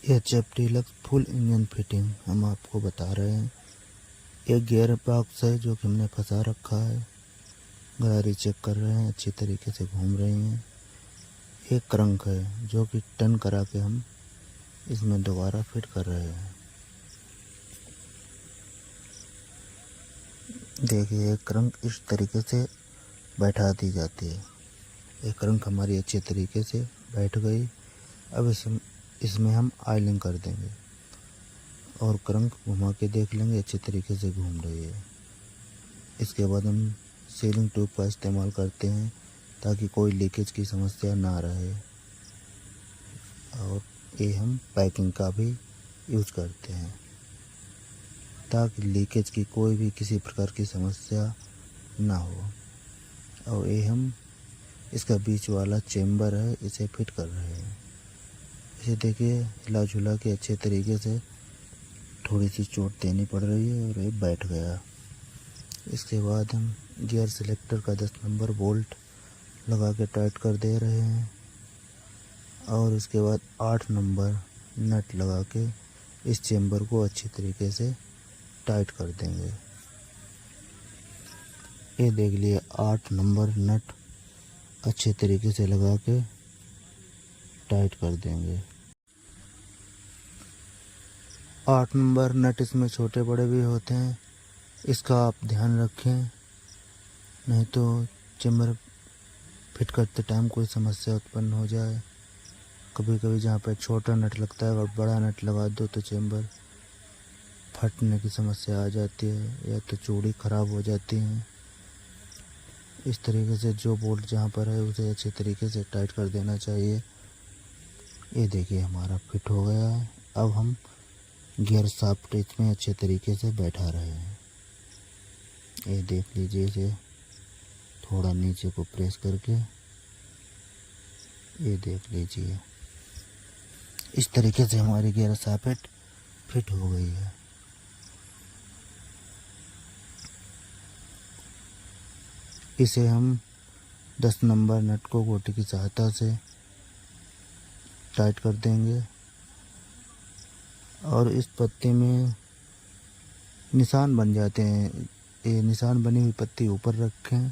HF deluxe full engine fitting हम आपको बता रहे हैं। एक गियर बॉक्स है जो कि हमने फंसा रखा है, गाड़ी चेक कर रहे हैं, अच्छी तरीके से घूम रही हैं। एक क्रंक है जो कि टर्न करा के हम इसमें दोबारा फिट कर रहे हैं। देखिए, एक क्रंक इस तरीके से बैठा दी जाती है। एक क्रंक हमारी अच्छे तरीके से बैठ गई। अब इसमें हम ऑयलिंग कर देंगे और क्रंक घुमा के देख लेंगे, अच्छे तरीके से घूम रही है। इसके बाद हम सीलिंग ट्यूब का इस्तेमाल करते हैं ताकि कोई लीकेज की समस्या ना रहे, और ये हम पैकिंग का भी यूज करते हैं ताकि लीकेज की कोई भी किसी प्रकार की समस्या ना हो। और ये हम इसका बीच वाला चेम्बर है, इसे फिट कर रहे हैं। इसे देखिए, हिला झुला के अच्छे तरीके से थोड़ी सी चोट देनी पड़ रही है और ये बैठ गया। इसके बाद हम गियर सिलेक्टर का 10 नंबर बोल्ट लगा के टाइट कर दे रहे हैं और इसके बाद 8 नंबर नट लगा के इस चेम्बर को अच्छी तरीके से टाइट कर देंगे। ये देख लिए, 8 नंबर नट अच्छे तरीके से लगा के टाइट कर देंगे। 8 नंबर नट इसमें छोटे बड़े भी होते हैं, इसका आप ध्यान रखें, नहीं तो चेम्बर फिट करते टाइम कोई समस्या उत्पन्न हो जाए। कभी कभी जहाँ पे छोटा नट लगता है और बड़ा नट लगा दो तो चेम्बर फटने की समस्या आ जाती है या तो चूड़ी खराब हो जाती है। इस तरीके से जो बोल्ट जहाँ पर है उसे अच्छे तरीके से टाइट कर देना चाहिए। ये देखिए, हमारा फिट हो गया है। अब हम गियर शाफ्ट इसमें अच्छे तरीके से बैठा रहे हैं। ये देख लीजिए, इसे थोड़ा नीचे को प्रेस करके ये देख लीजिए, इस तरीके से हमारी गियर शाफ्ट फिट हो गई है। इसे हम 10 नंबर नट को गोटी की सहायता से टाइट कर देंगे और इस पत्ती में निशान बन जाते हैं। ये निशान बनी हुई पत्ती ऊपर रखें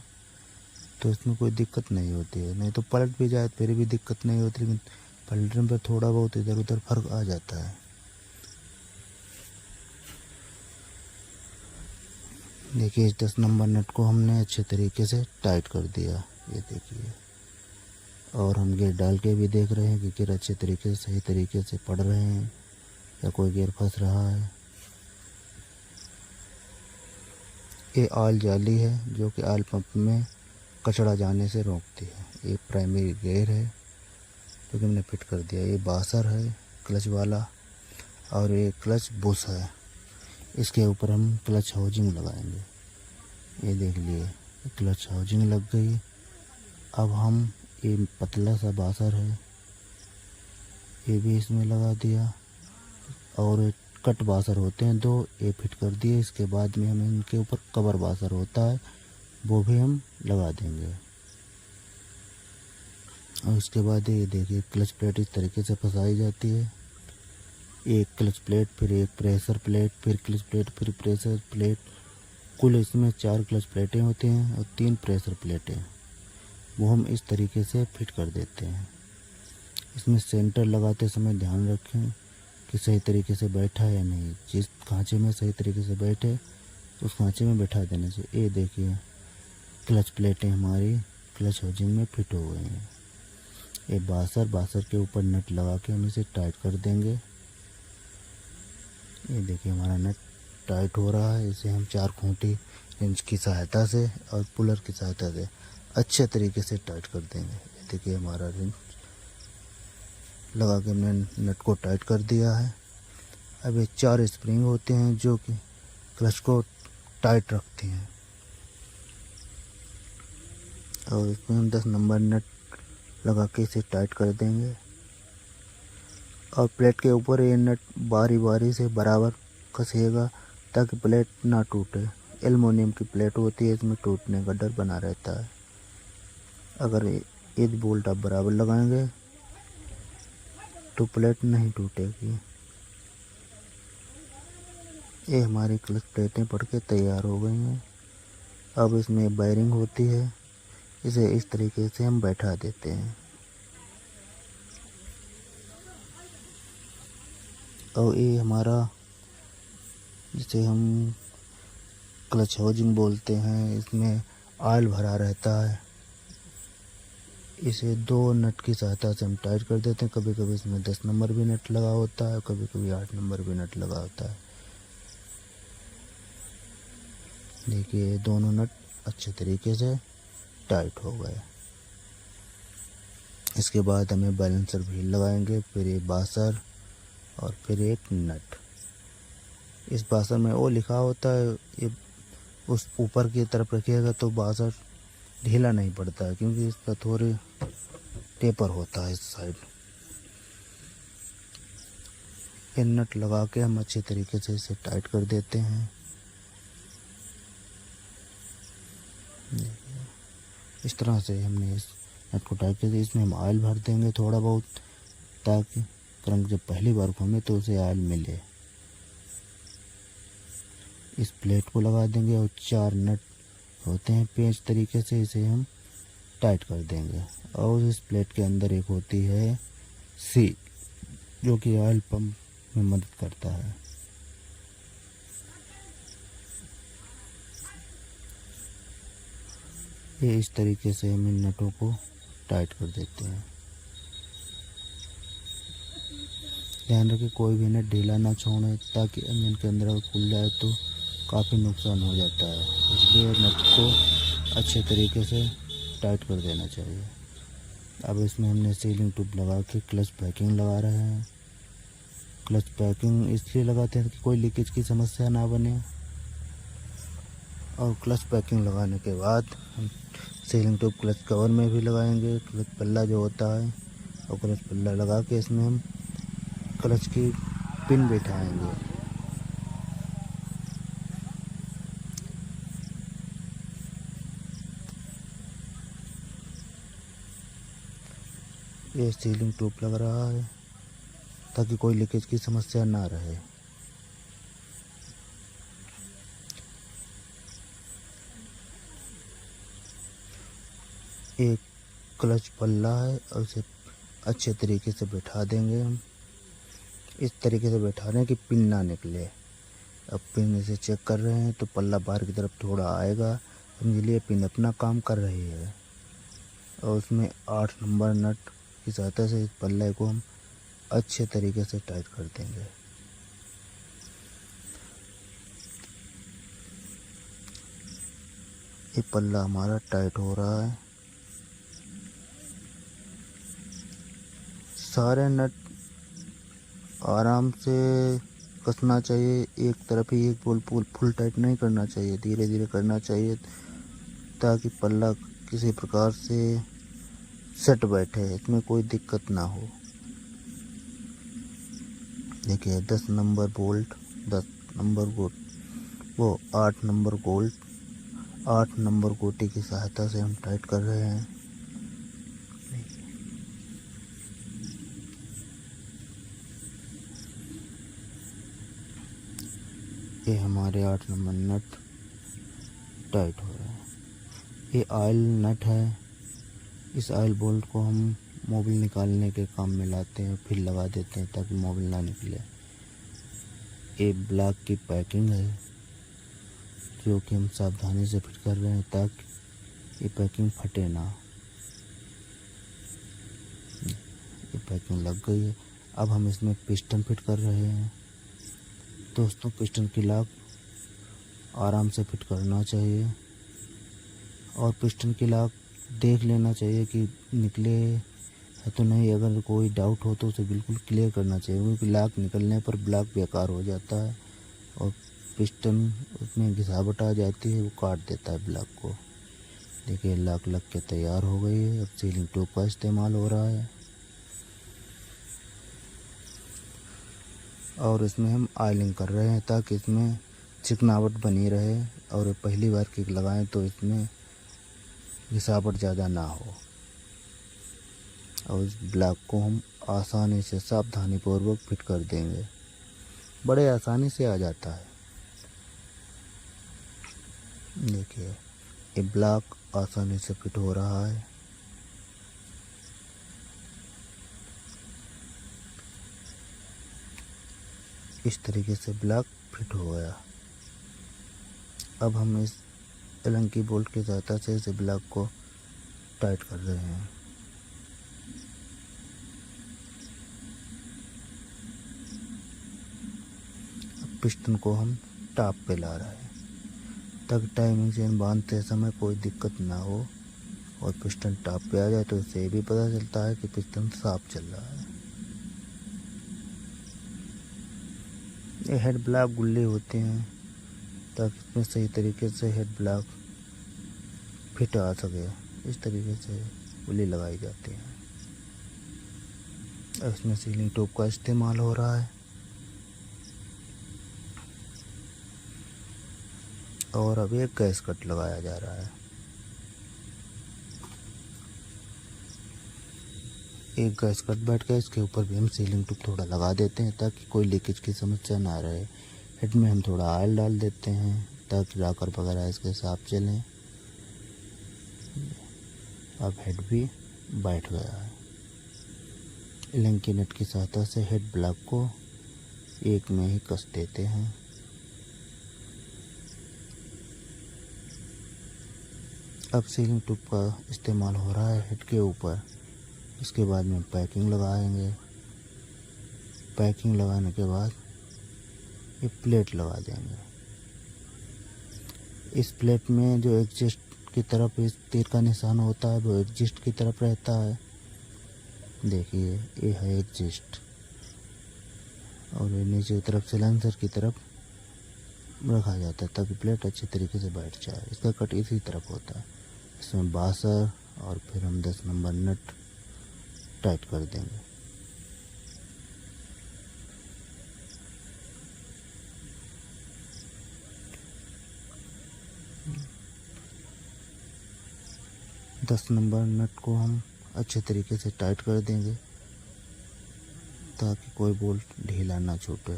तो इसमें कोई दिक्कत नहीं होती है, नहीं तो पलट भी जाए फिर भी दिक्कत नहीं होती, लेकिन पलटने पर थोड़ा बहुत इधर उधर फर्क आ जाता है। देखिए, इस 10 नंबर नट को हमने अच्छे तरीके से टाइट कर दिया, ये देखिए। और हम गियर डाल के भी देख रहे हैं कि गियर अच्छे तरीके से सही तरीके से पड़ रहे हैं या कोई गियर फंस रहा है। ये ऑयल जाली है जो कि ऑयल पंप में कचरा जाने से रोकती है। ये प्राइमरी गियर है जो कि हमने फिट कर दिया। ये बासर है क्लच वाला और ये क्लच बुश है। इसके ऊपर हम क्लच हाउजिंग लगाएंगे। ये देख लिए, क्लच हाउजिंग लग गई। अब हम ये पतला सा बासर है ये भी इसमें लगा दिया और कट बासर होते हैं 2, ये फिट कर दिए। इसके बाद में हम इनके ऊपर कवर बासर होता है वो भी हम लगा देंगे। और उसके बाद ये देखिए, क्लच प्लेट इस तरीके से फंसाई जाती है। एक क्लच प्लेट, फिर एक प्रेशर प्लेट, फिर क्लच प्लेट, फिर प्रेशर प्लेट। कुल इसमें 4 क्लच प्लेटें होती हैं और 3 प्रेशर प्लेटें, वो हम इस तरीके से फिट कर देते हैं। इसमें सेंटर लगाते समय ध्यान रखें कि सही तरीके से बैठा है या नहीं। जिस खांचे में सही तरीके से बैठे उस खांचे में बैठा देने से। ये देखिए, क्लच प्लेटें हमारी क्लच हाउजिंग में फिट हो गई हैं। ये बासर के ऊपर नट लगा के हम इसे टाइट कर देंगे। ये देखिए, हमारा नट टाइट हो रहा है। इसे हम 4 खूंटी रेंच की सहायता से और पुलर की सहायता से अच्छे तरीके से टाइट कर देंगे। ये देखिए, हमारा रेंच लगा के हमने नट को टाइट कर दिया है। अब ये 4 स्प्रिंग होते हैं जो कि क्लच को टाइट रखती हैं और इसमें हम 10 नंबर नट लगा के इसे टाइट कर देंगे। और प्लेट के ऊपर ये नट बारी बारी से बराबर कसिएगा ताकि प्लेट ना टूटे। एल्युमिनियम की प्लेट होती है, इसमें टूटने का डर बना रहता है। अगर एक बोल्ट आप बराबर लगाएंगे तो प्लेट नहीं टूटेगी। ये हमारी क्लच प्लेटें पड़ के तैयार हो गई हैं। अब इसमें वायरिंग होती है, इसे इस तरीके से हम बैठा देते हैं। और ये हमारा, जिसे हम क्लच हाउसिंग बोलते हैं, इसमें ऑयल भरा रहता है। इसे 2 नट की सहायता से हम टाइट कर देते हैं। कभी कभी इसमें 10 नंबर भी नट लगा होता है, कभी कभी 8 नंबर भी नट लगा होता है। देखिए दोनों नट अच्छे तरीके से टाइट हो गए। इसके बाद हमें बैलेंसर भी लगाएंगे, फिर ये बासर और फिर एक नट। इस बासर में वो लिखा होता है, ये उस ऊपर की तरफ रखिएगा तो बासर ढीला नहीं पड़ता है, क्योंकि इसका थोड़े टेपर होता है इस साइड। ये नट लगा के हम अच्छे तरीके से इसे टाइट कर देते हैं। इस तरह से हमने इस नट को टाइट कर दिया। इसमें हम ऑयल भर देंगे थोड़ा बहुत, ताकि क्रंक जब पहली बार घूमे तो उसे ऑयल मिले। इस प्लेट को लगा देंगे और 4 नट होते हैं पेंच तरीके से, इसे हम टाइट कर देंगे। और इस प्लेट के अंदर एक होती है सील, जो कि ऑयल पंप में मदद करता है। ये इस तरीके से हम इन नटों को टाइट कर देते हैं। ध्यान रखें कोई भी नट ढीला ना छोड़े, ताकि इंजन के अंदर अगर खुल जाए तो काफ़ी नुकसान हो जाता है। इसलिए नट को अच्छे तरीके से टाइट कर देना चाहिए। अब इसमें हमने सीलिंग ट्यूब लगा के क्लच पैकिंग लगा रहे हैं। क्लच पैकिंग इसलिए लगाते हैं कि कोई लीकेज की समस्या ना बने। और क्लच पैकिंग लगाने के बाद हम सीलिंग ट्यूब क्लच कवर में भी लगाएंगे, क्लच पल्ला जो होता है, और क्लच पल्ला लगा के इसमें हम क्लच की पिन बैठाएंगे। ये सीलिंग ट्यूब लग रहा है ताकि कोई लीकेज की समस्या ना रहे। एक क्लच पल्ला है और उसे अच्छे तरीके से बैठा देंगे हम। इस तरीके से बैठा रहे हैं कि पिन ना निकले। अब पिन इसे चेक कर रहे हैं तो पल्ला बाहर की तरफ थोड़ा आएगा, समझ लिए पिन अपना काम कर रही है। और उसमें 8 नंबर नट की सहायता से इस पल्ले को हम अच्छे तरीके से टाइट कर देंगे। ये पल्ला हमारा टाइट हो रहा है। सारे नट आराम से कसना चाहिए, एक तरफ ही एक बोल फुल टाइट नहीं करना चाहिए, धीरे धीरे करना चाहिए, ताकि पल्ला किसी प्रकार से सेट बैठे, इसमें कोई दिक्कत ना हो। देखिए 10 नंबर बोल्ट, 10 नंबर वो 8 नंबर बोल्ट, 8 नंबर गोटी की सहायता से हम टाइट कर रहे हैं। ये हमारे 8 नंबर नट टाइट हो रहे हैं। ये ऑयल नट है। इस ऑयल बोल्ट को हम मोबिल निकालने के काम में लाते हैं, फिर लगा देते हैं ताकि मोबिल ना निकले। ये ब्लॉक की पैकिंग है, जो कि हम सावधानी से फिट कर रहे हैं ताकि ये पैकिंग फटे ना। ये पैकिंग लग गई है। अब हम इसमें पिस्टन फिट कर रहे हैं। दोस्तों पिस्टन की लॉक आराम से फिट करना चाहिए, और पिस्टन की लॉक देख लेना चाहिए कि निकले है तो नहीं। अगर कोई डाउट हो तो उसे बिल्कुल क्लियर करना चाहिए, क्योंकि लॉक निकलने पर ब्लॉक बेकार हो जाता है और पिस्टन उसमें घिसावट आ जाती है, वो काट देता है ब्लॉक को। देखिए लॉक लग के तैयार हो गई है। अब सीलिंग ट्यूब का इस्तेमाल हो रहा है, और इसमें हम ऑयलिंग कर रहे हैं ताकि इसमें चिकनावट बनी रहे, और पहली बार किक लगाएं तो इसमें घिसावट ज़्यादा ना हो। और इस ब्लॉक को हम आसानी से सावधानीपूर्वक फिट कर देंगे। बड़े आसानी से आ जाता है। देखिए ये ब्लॉक आसानी से फिट हो रहा है। इस तरीके से ब्लॉक फिट हो गया। अब हम इस एलंकी बोल्ट की सहायता से इस ब्लॉक को टाइट कर रहे हैं। अब पिस्टन को हम टॉप पे ला रहे हैं ताकि टाइमिंग चेन बांधते समय कोई दिक्कत ना हो और पिस्टन टॉप पे आ जाए तो इससे भी पता चलता है कि पिस्टन साफ चल रहा है। ये हेड ब्लॉक गुल्ले होते हैं ताकि इसमें सही तरीके से हेड ब्लॉक फिट आ सके। इस तरीके से गुल्ली लगाई जाती है। अब इसमें सीलिंग टॉप का इस्तेमाल हो रहा है और अब एक गैस कट लगाया जा रहा है। एक गैस कट बैठ गया, इसके ऊपर भी हम सीलिंग ट्यूब थोड़ा लगा देते हैं ताकि कोई लीकेज की समस्या ना रहे। हेड में हम थोड़ा ऑयल डाल देते हैं ताकि रॉकर वगैरह इसके साफ चलें। अब हेड भी बैठ गया है। एलंकी नट की सहायता से हेड ब्लॉक को एक में ही कस देते हैं। अब सीलिंग ट्यूब का इस्तेमाल हो रहा है हेड के ऊपर। इसके बाद में पैकिंग लगाएंगे। पैकिंग लगाने के बाद ये प्लेट लगा देंगे। इस प्लेट में जो एग्जिस्ट की तरफ इस तीर का निशान होता है वो एग्जिस्ट की तरफ रहता है। देखिए ये है एग्जिस्ट और ये नीचे की तरफ सिलेंसर की तरफ रखा जाता है ताकि प्लेट अच्छे तरीके से बैठ जाए। इसका कट इसी तरफ होता है। इसमें बासर और फिर हम 10 नंबर नट टाइट कर देंगे। दस नंबर नट को हम अच्छे तरीके से टाइट कर देंगे ताकि कोई बोल्ट ढीला ना छूटे।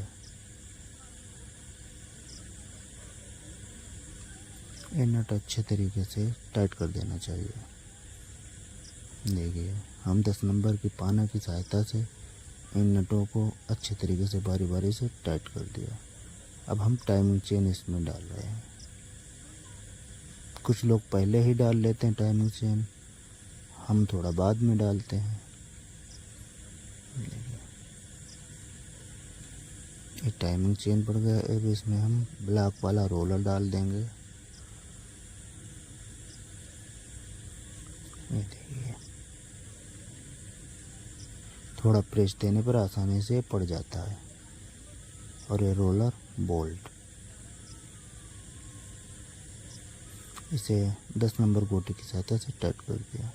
ये नट अच्छे तरीके से टाइट कर देना चाहिए। देखिए हम 10 नंबर की पाना की सहायता से इन नटों को अच्छे तरीके से बारी बारी से टाइट कर दिया। अब हम टाइमिंग चेन इसमें डाल रहे हैं। कुछ लोग पहले ही डाल लेते हैं टाइमिंग चेन, हम थोड़ा बाद में डालते हैं। ये टाइमिंग चेन पड़ गया। अब इसमें हम ब्लॉक वाला रोलर डाल देंगे। ये देखिए थोड़ा प्रेस देने पर आसानी से पड़ जाता है। और ये रोलर बोल्ट, इसे 10 नंबर गोटी की सहायता से टाइट कर दिया।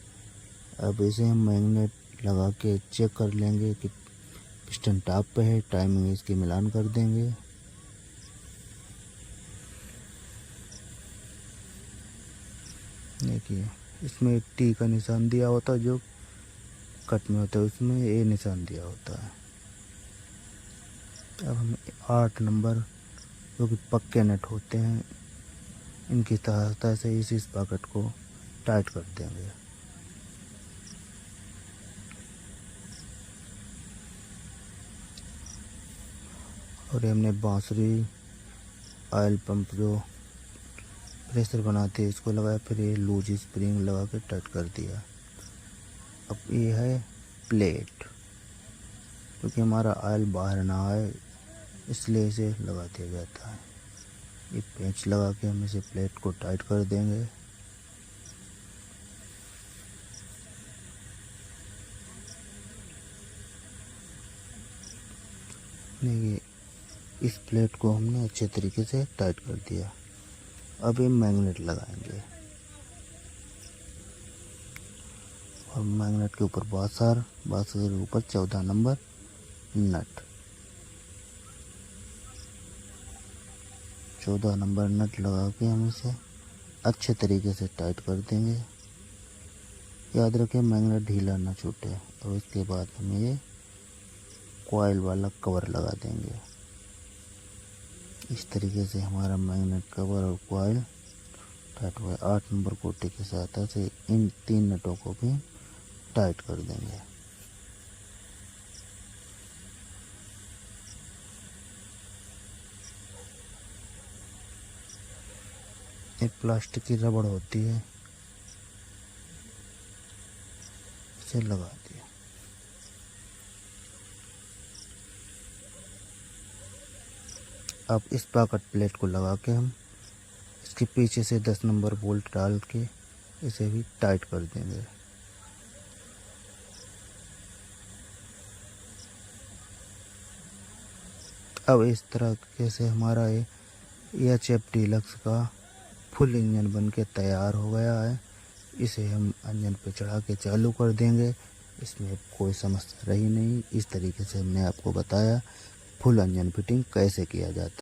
अब इसे हम मैग्नेट लगा के चेक कर लेंगे कि पिस्टन टॉप पे है। टाइमिंग इसकी मिलान कर देंगे। देखिए इसमें एक टी का निशान दिया होता है जो कट में होता है, उसमें ए निशान दिया होता है। अब हम 8 नंबर जो कि पक्के नट होते हैं इनकी सहायता से इस पॉकेट को टाइट कर देंगे। और हमने बांसुरी ऑयल पंप जो प्रेशर बनाते हैं इसको लगाया, फिर ये लूज स्प्रिंग लगा के टाइट कर दिया। अब ये है प्लेट, क्योंकि हमारा ऑयल बाहर ना आए इसलिए इसे लगा दिया जाता है। ये पेंच लगा के हम इसे प्लेट को टाइट कर देंगे। देखिए इस प्लेट को हमने अच्छे तरीके से टाइट कर दिया। अब ये मैग्नेट लगाएंगे और मैग्नेट के ऊपर बासर के ऊपर 14 नंबर नट, 14 नंबर नट लगा के हम इसे अच्छे तरीके से टाइट कर देंगे। याद रखें मैग्नेट ढीला ना छूटे। और इसके बाद हम ये कॉइल वाला कवर लगा देंगे। इस तरीके से हमारा मैग्नेट कवर और कॉइल टाइट हुआ है। 8 नंबर कोटे की सहायता से इन 3 नटों को भी टाइट कर देंगे। एक प्लास्टिक की रबड़ होती है, इसे लगा दिया। अब इस पॉकेट प्लेट को लगा के हम इसके पीछे से 10 नंबर बोल्ट डाल के इसे भी टाइट कर देंगे। अब इस तरीके से हमारा ये HF डीलक्स का फुल इंजन बन के तैयार हो गया है। इसे हम इंजन पे चढ़ा के चालू कर देंगे। इसमें कोई समस्या रही नहीं। इस तरीके से हमने आपको बताया फुल इंजन फिटिंग कैसे किया जाता है।